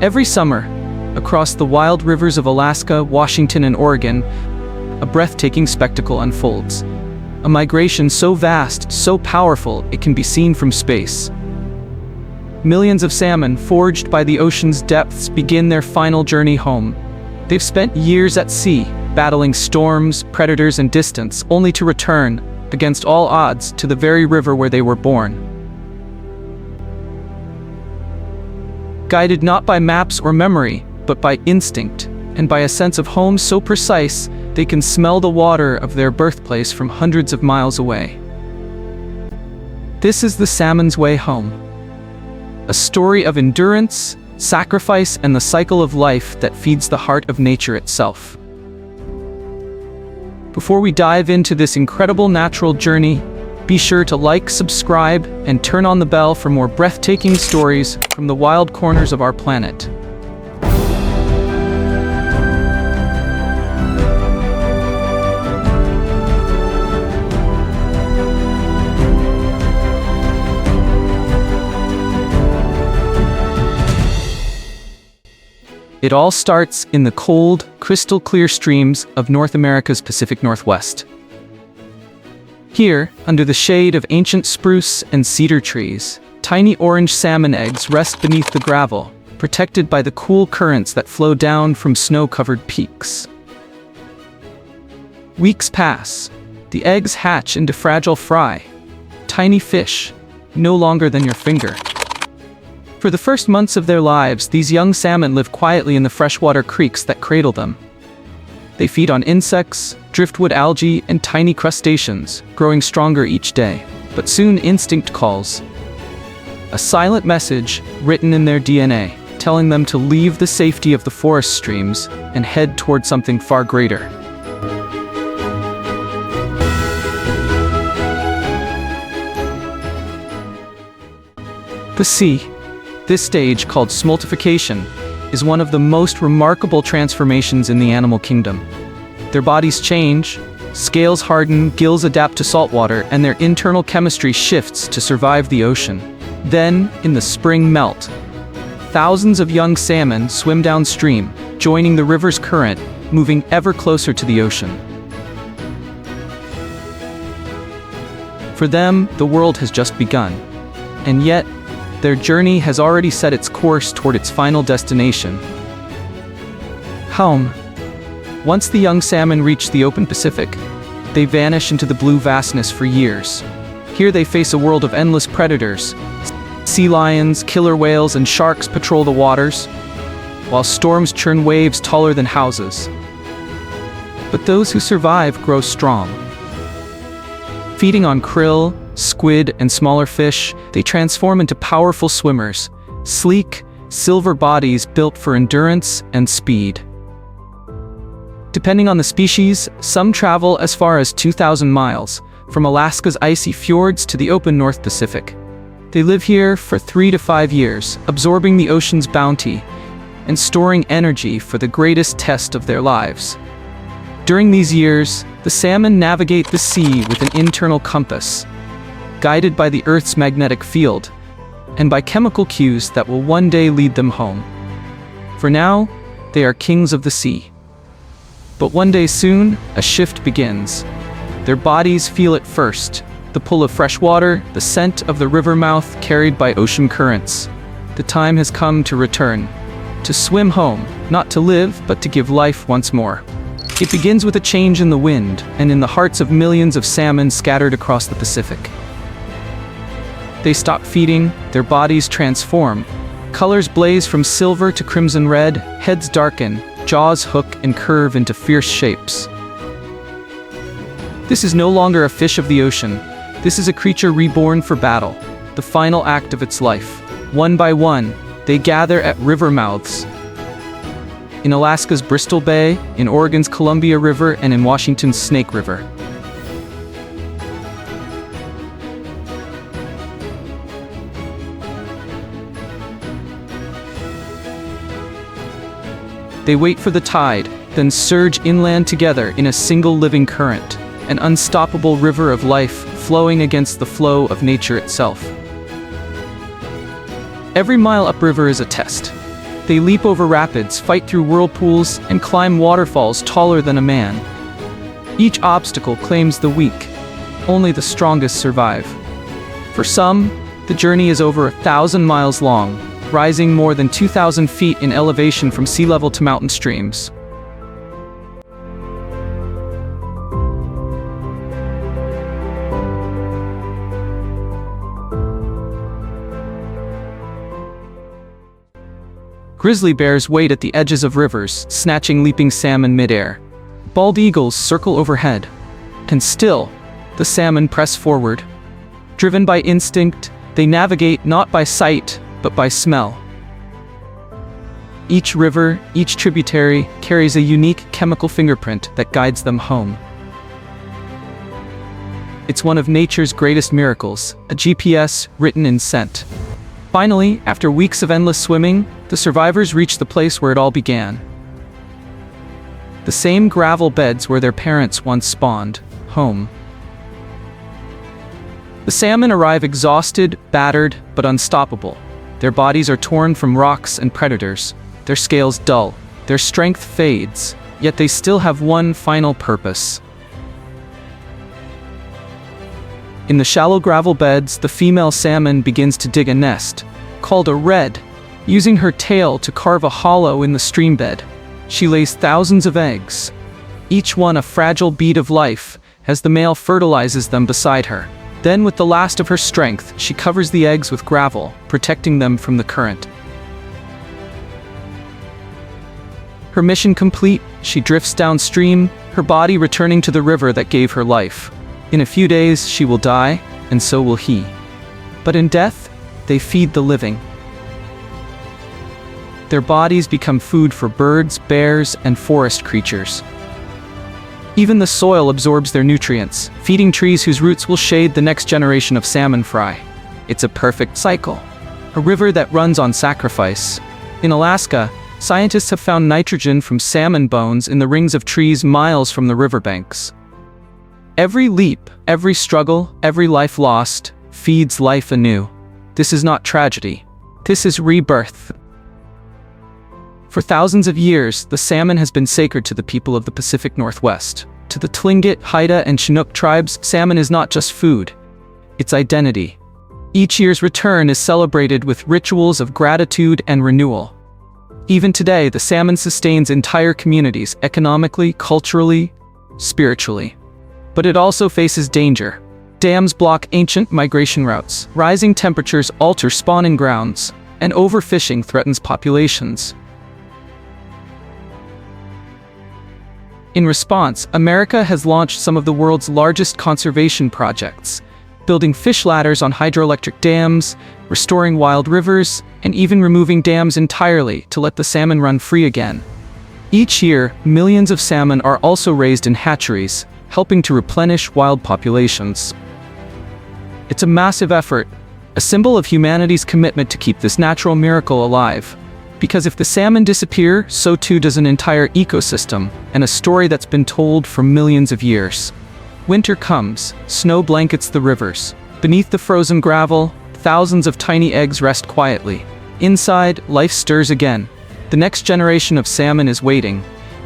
Every summer, across the wild rivers of Alaska, Washington, and Oregon, a breathtaking spectacle unfolds. A migration so vast, so powerful, it can be seen from space. Millions of salmon, forged by the ocean's depths, begin their final journey home. They've spent years at sea, battling storms, predators, and distance, only to return, against all odds, to the very river where they were born. Guided not by maps or memory, but by instinct, and by a sense of home so precise, they can smell the water of their birthplace from hundreds of miles away. This is the salmon's way home. A story of endurance, sacrifice, and the cycle of life that feeds the heart of nature itself. Before we dive into this incredible natural journey, be sure to like, subscribe, and turn on the bell for more breathtaking stories from the wild corners of our planet. It all starts in the cold, crystal-clear streams of North America's Pacific Northwest. Here, under the shade of ancient spruce and cedar trees, tiny orange salmon eggs rest beneath the gravel, protected by the cool currents that flow down from snow-covered peaks. Weeks pass. The eggs hatch into fragile fry, tiny fish, no longer than your finger. For the first months of their lives, these young salmon live quietly in the freshwater creeks that cradle them. They feed on insects, driftwood algae, and tiny crustaceans, growing stronger each day. But soon instinct calls. A silent message written in their DNA, telling them to leave the safety of the forest streams and head toward something far greater. The sea. This stage, called smoltification, is one of the most remarkable transformations in the animal kingdom. Their bodies change, scales harden, gills adapt to saltwater, and their internal chemistry shifts to survive the ocean. Then, in the spring melt, thousands of young salmon swim downstream, joining the river's current, moving ever closer to the ocean. For them, the world has just begun. And yet, their journey has already set its course toward its final destination. Home. Once the young salmon reach the open Pacific, they vanish into the blue vastness for years. Here they face a world of endless predators. Sea lions, killer whales, and sharks patrol the waters, while storms churn waves taller than houses. But those who survive grow strong. Feeding on krill, squid, and smaller fish, they transform into powerful swimmers, sleek, silver bodies built for endurance and speed. Depending on the species, some travel as far as 2,000 miles, from Alaska's icy fjords to the open North Pacific. They live here for 3 to 5 years, absorbing the ocean's bounty and storing energy for the greatest test of their lives. During these years, the salmon navigate the sea with an internal compass, guided by the Earth's magnetic field, and by chemical cues that will one day lead them home. For now, they are kings of the sea. But one day soon, a shift begins. Their bodies feel it first, the pull of fresh water, the scent of the river mouth carried by ocean currents. The time has come to return, to swim home, not to live, but to give life once more. It begins with a change in the wind, and in the hearts of millions of salmon scattered across the Pacific. They stop feeding, their bodies transform. Colors blaze from silver to crimson red, heads darken, jaws hook and curve into fierce shapes. This is no longer a fish of the ocean. This is a creature reborn for battle, the final act of its life. One by one, they gather at river mouths. In Alaska's Bristol Bay, in Oregon's Columbia River, and in Washington's Snake River. They wait for the tide, then surge inland together in a single living current, an unstoppable river of life flowing against the flow of nature itself. Every mile upriver is a test. They leap over rapids, fight through whirlpools, and climb waterfalls taller than a man. Each obstacle claims the weak. Only the strongest survive. For some, the journey is over 1,000 miles long, rising more than 2,000 feet in elevation from sea level to mountain streams. Grizzly bears wait at the edges of rivers, snatching leaping salmon midair. Bald eagles circle overhead. And still, the salmon press forward. Driven by instinct, they navigate not by sight, but by smell. Each river, each tributary, carries a unique chemical fingerprint that guides them home. It's one of nature's greatest miracles, a GPS written in scent. Finally, after weeks of endless swimming, the survivors reach the place where it all began. The same gravel beds where their parents once spawned, home. The salmon arrive exhausted, battered, but unstoppable. Their bodies are torn from rocks and predators, their scales dull, their strength fades, yet they still have one final purpose. In the shallow gravel beds, the female salmon begins to dig a nest, called a red, using her tail to carve a hollow in the stream bed. She lays thousands of eggs, each one a fragile bead of life, as the male fertilizes them beside her. Then, with the last of her strength, she covers the eggs with gravel, protecting them from the current. Her mission complete, she drifts downstream, her body returning to the river that gave her life. In a few days, she will die, and so will he. But in death, they feed the living. Their bodies become food for birds, bears, and forest creatures. Even the soil absorbs their nutrients, feeding trees whose roots will shade the next generation of salmon fry. It's a perfect cycle. A river that runs on sacrifice. In Alaska, scientists have found nitrogen from salmon bones in the rings of trees miles from the riverbanks. Every leap, every struggle, every life lost, feeds life anew. This is not tragedy. This is rebirth. For thousands of years, the salmon has been sacred to the people of the Pacific Northwest. To the Tlingit, Haida, and Chinook tribes, salmon is not just food. It's identity. Each year's return is celebrated with rituals of gratitude and renewal. Even today, the salmon sustains entire communities economically, culturally, spiritually. But it also faces danger. Dams block ancient migration routes, rising temperatures alter spawning grounds, and overfishing threatens populations. In response, America has launched some of the world's largest conservation projects, building fish ladders on hydroelectric dams, restoring wild rivers, and even removing dams entirely to let the salmon run free again. Each year, millions of salmon are also raised in hatcheries, helping to replenish wild populations. It's a massive effort, a symbol of humanity's commitment to keep this natural miracle alive. Because if the salmon disappear, so too does an entire ecosystem, and a story that's been told for millions of years. Winter comes, snow blankets the rivers. Beneath the frozen gravel, thousands of tiny eggs rest quietly. Inside, life stirs again. The next generation of salmon is waiting,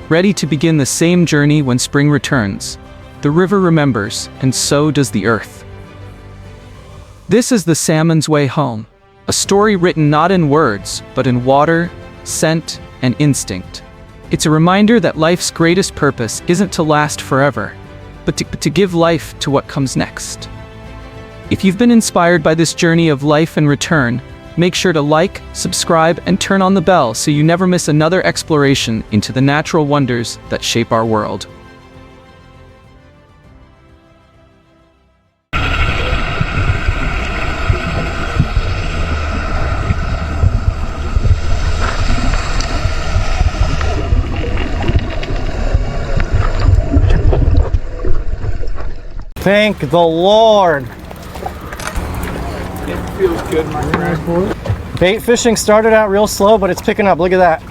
ready to begin the same journey when spring returns. The river remembers, and so does the earth. This is the salmon's way home, a story written not in words, but in water, scent, and instinct. It's a reminder that life's greatest purpose isn't to last forever, but to give life to what comes next. If you've been inspired by this journey of life and return, make sure to like, subscribe, and turn on the bell so you never miss another exploration into the natural wonders that shape our world. Thank the Lord. It feels good, my friend. Bait fishing started out real slow, but it's picking up. Look at that.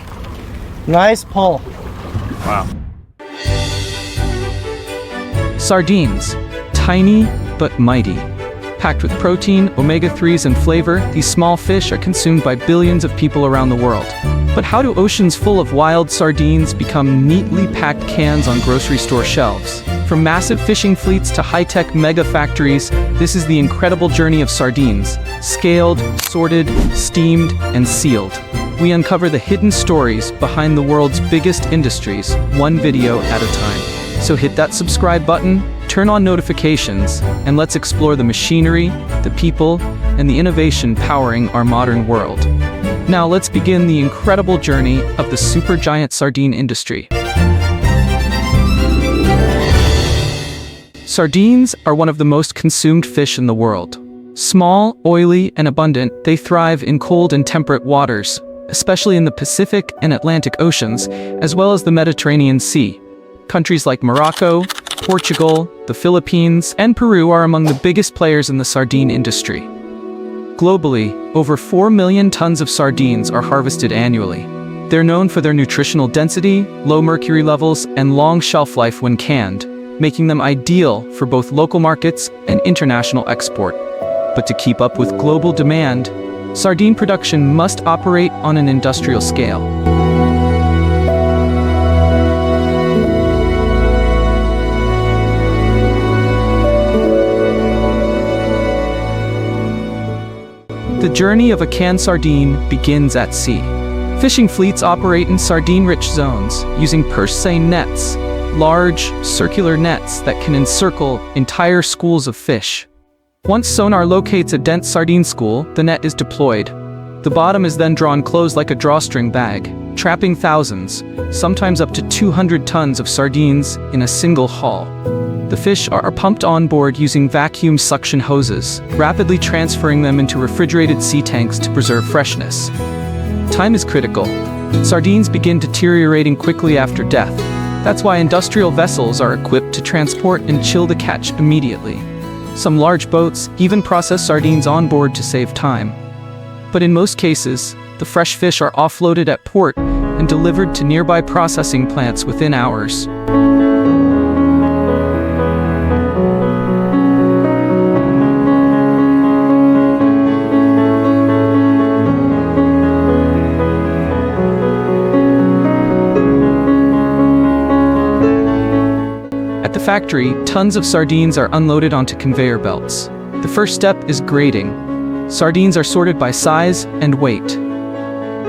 Nice pull. Wow. Sardines, tiny but mighty. Packed with protein, omega-3s, and flavor, these small fish are consumed by billions of people around the world. But how do oceans full of wild sardines become neatly packed cans on grocery store shelves? From massive fishing fleets to high-tech mega factories, this is the incredible journey of sardines. Scaled, sorted, steamed, and sealed. We uncover the hidden stories behind the world's biggest industries, one video at a time. So hit that subscribe button, turn on notifications, and let's explore the machinery, the people, and the innovation powering our modern world. Now let's begin the incredible journey of the supergiant sardine industry. Sardines are one of the most consumed fish in the world. Small, oily, and abundant, they thrive in cold and temperate waters, especially in the Pacific and Atlantic Oceans, as well as the Mediterranean Sea. Countries like Morocco, Portugal, the Philippines, and Peru are among the biggest players in the sardine industry. Globally, over 4 million tons of sardines are harvested annually. They're known for their nutritional density, low mercury levels, and long shelf life when canned, making them ideal for both local markets and international export. But to keep up with global demand, sardine production must operate on an industrial scale. The journey of a canned sardine begins at sea. Fishing fleets operate in sardine-rich zones using purse-seine nets, large, circular nets that can encircle entire schools of fish. Once sonar locates a dense sardine school, the net is deployed. The bottom is then drawn closed like a drawstring bag, trapping thousands, sometimes up to 200 tons of sardines in a single haul. The fish are pumped on board using vacuum suction hoses, rapidly transferring them into refrigerated sea tanks to preserve freshness. Time is critical. Sardines begin deteriorating quickly after death. That's why industrial vessels are equipped to transport and chill the catch immediately. Some large boats even process sardines on board to save time. But in most cases, the fresh fish are offloaded at port and delivered to nearby processing plants within hours. At the factory, tons of sardines are unloaded onto conveyor belts. The first step is grading. Sardines are sorted by size and weight.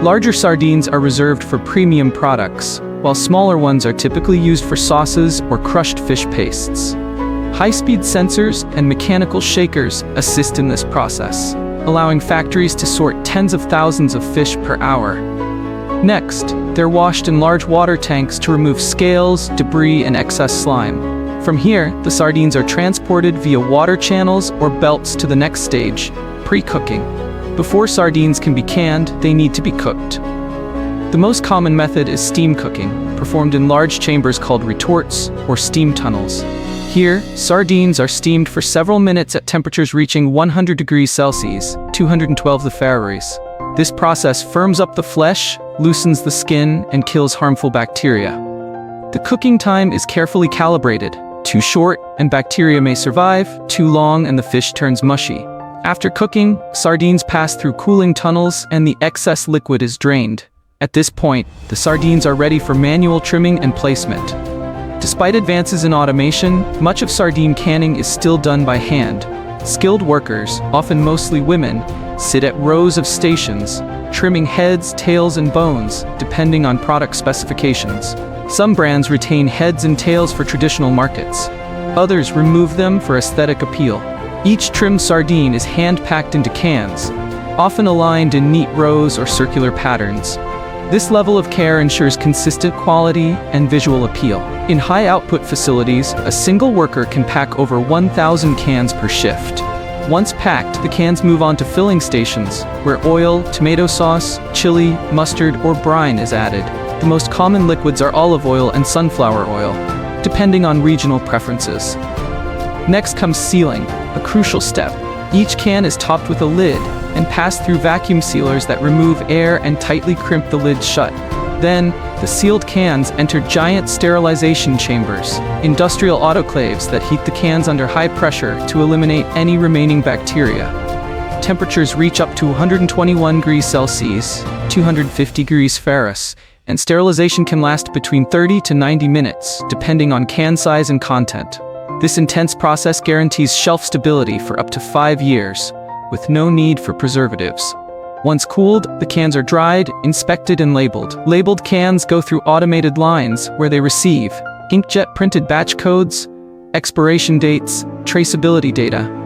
Larger sardines are reserved for premium products, while smaller ones are typically used for sauces or crushed fish pastes. High-speed sensors and mechanical shakers assist in this process, allowing factories to sort tens of thousands of fish per hour. Next, they're washed in large water tanks to remove scales, debris, and excess slime. From here, the sardines are transported via water channels or belts to the next stage, pre-cooking. Before sardines can be canned, they need to be cooked. The most common method is steam cooking, performed in large chambers called retorts or steam tunnels. Here, sardines are steamed for several minutes at temperatures reaching 100 degrees Celsius, 212 the Fahrenheit. This process firms up the flesh, loosens the skin, and kills harmful bacteria. The cooking time is carefully calibrated. Too short, and bacteria may survive. Too long, and the fish turns mushy. After cooking, sardines pass through cooling tunnels, and the excess liquid is drained. At this point, the sardines are ready for manual trimming and placement. Despite advances in automation, much of sardine canning is still done by hand. Skilled workers, often mostly women, sit at rows of stations, trimming heads, tails, and bones, depending on product specifications. Some brands retain heads and tails for traditional markets. Others remove them for aesthetic appeal. Each trimmed sardine is hand-packed into cans, often aligned in neat rows or circular patterns. This level of care ensures consistent quality and visual appeal. In high-output facilities, a single worker can pack over 1,000 cans per shift. Once packed, the cans move on to filling stations, where oil, tomato sauce, chili, mustard, or brine is added. The most common liquids are olive oil and sunflower oil, depending on regional preferences. Next comes sealing, a crucial step. Each can is topped with a lid and passed through vacuum sealers that remove air and tightly crimp the lid shut. Then, the sealed cans enter giant sterilization chambers, industrial autoclaves that heat the cans under high pressure to eliminate any remaining bacteria. temperatures reach up to 121 degrees Celsius, 250 degrees Fahrenheit, and sterilization can last between 30 to 90 minutes, depending on can size and content. This intense process guarantees shelf stability for up to 5 years, with no need for preservatives. Once cooled, the cans are dried, inspected, and labeled. Labeled cans go through automated lines where they receive inkjet-printed batch codes, expiration dates, traceability data.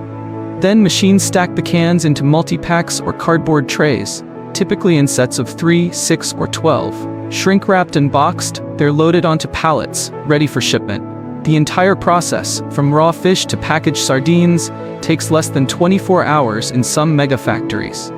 Then machines stack the cans into multi-packs or cardboard trays, typically in sets of 3, 6, or 12. Shrink-wrapped and boxed, they're loaded onto pallets, ready for shipment. The entire process, from raw fish to packaged sardines, takes less than 24 hours in some mega factories.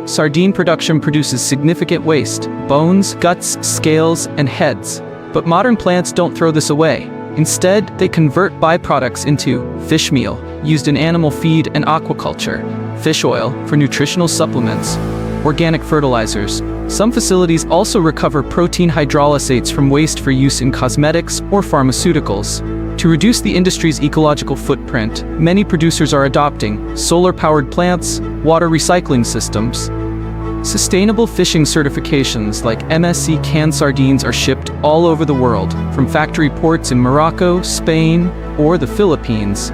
Sardine production produces significant waste: bones, guts, scales, and heads. But modern plants don't throw this away. Instead, they convert byproducts into fish meal, used in animal feed and aquaculture, fish oil for nutritional supplements, organic fertilizers. Some facilities also recover protein hydrolysates from waste for use in cosmetics or pharmaceuticals. To reduce the industry's ecological footprint, many producers are adopting solar-powered plants, water recycling systems. Sustainable fishing certifications like MSC canned sardines are shipped all over the world, from factory ports in Morocco, Spain, or the Philippines.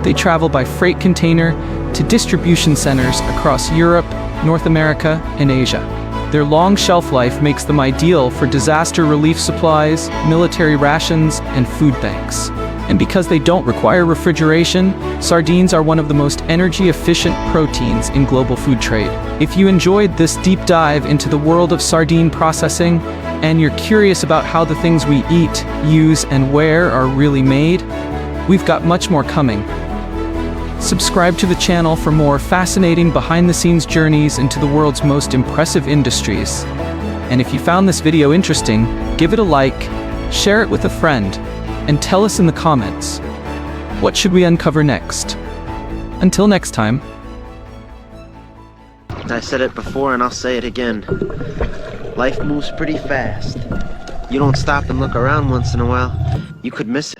They travel by freight container to distribution centers across Europe, North America, and Asia. Their long shelf life makes them ideal for disaster relief supplies, military rations, and food banks. And because they don't require refrigeration, sardines are one of the most energy-efficient proteins in global food trade. If you enjoyed this deep dive into the world of sardine processing, and you're curious about how the things we eat, use, and wear are really made, we've got much more coming. Subscribe to the channel for more fascinating behind-the-scenes journeys into the world's most impressive industries. And if you found this video interesting, give it a like, share it with a friend, and tell us in the comments, what should we uncover next? Until next time. I said it before and I'll say it again. Life moves pretty fast. You don't stop and look around once in a while, you could miss it.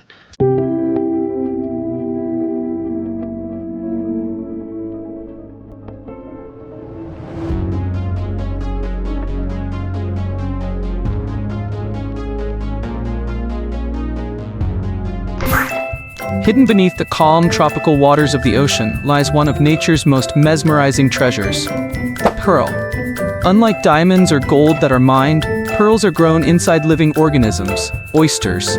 Hidden beneath the calm, tropical waters of the ocean lies one of nature's most mesmerizing treasures, the pearl. Unlike diamonds or gold that are mined, pearls are grown inside living organisms, oysters.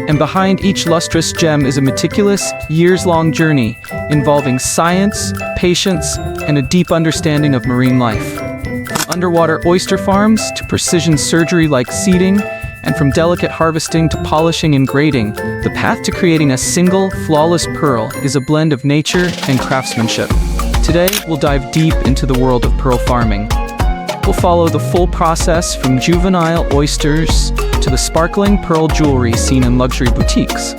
And behind each lustrous gem is a meticulous, years-long journey involving science, patience, and a deep understanding of marine life. From underwater oyster farms to precision surgery like seeding, and from delicate harvesting to polishing and grading, the path to creating a single, flawless pearl is a blend of nature and craftsmanship. Today, we'll dive deep into the world of pearl farming. We'll follow the full process from juvenile oysters to the sparkling pearl jewelry seen in luxury boutiques.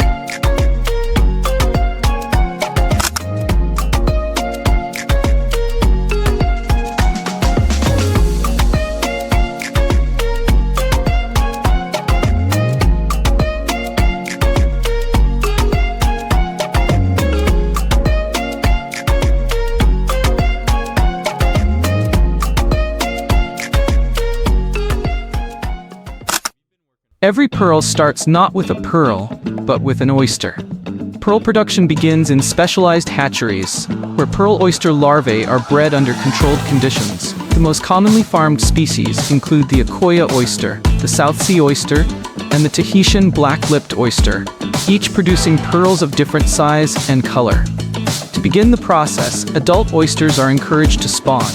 Every pearl starts not with a pearl, but with an oyster. Pearl production begins in specialized hatcheries, where pearl oyster larvae are bred under controlled conditions. The most commonly farmed species include the Akoya oyster, the South Sea oyster, and the Tahitian black-lipped oyster, each producing pearls of different size and color. To begin the process, adult oysters are encouraged to spawn.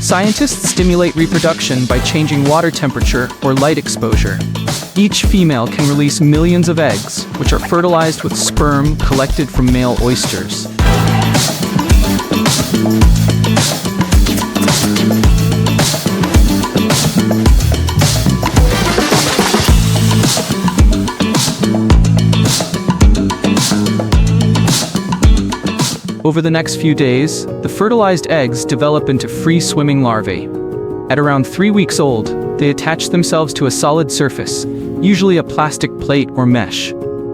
Scientists stimulate reproduction by changing water temperature or light exposure. Each female can release millions of eggs, which are fertilized with sperm collected from male oysters. Over the next few days, the fertilized eggs develop into free-swimming larvae. At around 3 weeks old, they attach themselves to a solid surface, usually a plastic plate or mesh.